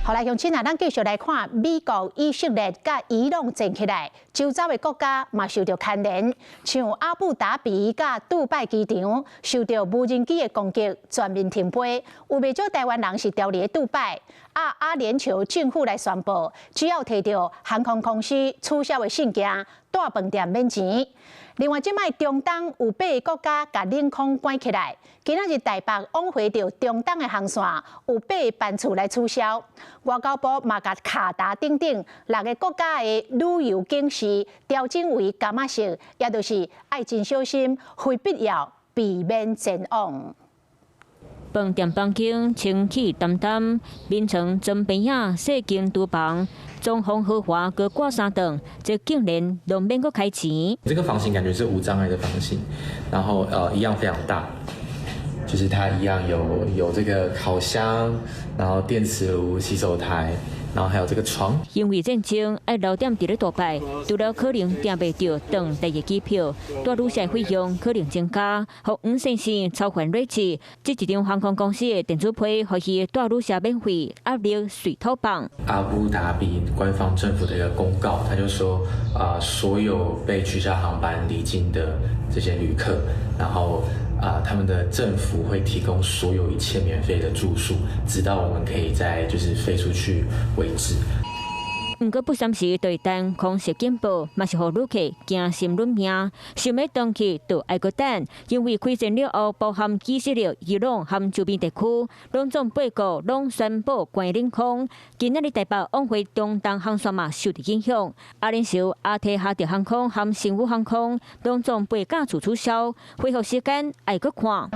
后来乡亲啊，咱继续来看美国、以色列甲伊朗战起来，周遭的国家嘛受到牵连，像阿布达比甲杜拜机场受到无人机的攻击，全面停飞。有未少台湾人是调离杜拜。阿联酋政府来宣布，只要摕到航空公司取消的信件，大饭店免钱。另外，即摆中东有8个国家甲领空关起来，今仔日台北往回到中东的航线有8个班次来取消。外交部嘛甲卡达等等6个国家的旅游警示调整为伽马色，也就是爱真小心，非必要避免前往。饭店房间清气淡淡，眠床枕边仔细间厨房，装潢豪华阁挂三等，这竟然都免阁开钱。这个房型感觉是无障碍的房型，然后一样非常大，就是它一样有这个烤箱，然后电磁炉、洗手台。然后还有这个床。因为战争爱留点伫咧杜拜，除了可能订袂到转第二机票，大旅社费用可能增加，互吴先生超还瑞士。这一张航空公司的电子批，互伊大旅社免费，压力水土棒。阿布达比官方政府的一个公告，他就说所有被取消航班离境的这些旅客，然后。他们的政府会提供所有一切免费的住宿，直到我们可以再就是飞出去为止。不过不暂时对单空袭警报，嘛是互旅客惊心乱命，想要登去就爱搁等，因为开战了后，包含以色列、伊朗和周边地区，拢总8国拢宣布关领空。今仔日台北往回中东航线嘛受到影响，阿联酋、阿提哈德航空和星宇航空拢总8架次取消，恢复时间爱搁看。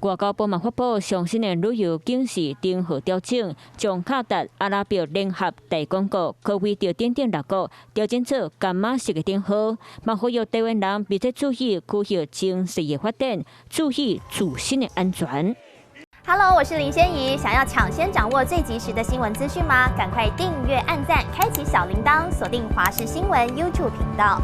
外交部嘛发布上新的旅游警示灯号调整，将卡达、阿拉伯联合大公国可为着等6国调整做伽马色的灯号，嘛呼吁台湾人别再注意区域经济的发展，注意自身的安全。Hello， 我是林仙怡，想要抢先掌握最及时的新闻资讯吗？赶快订阅、按赞、开启小铃铛，锁定华视新闻 YouTube 频道。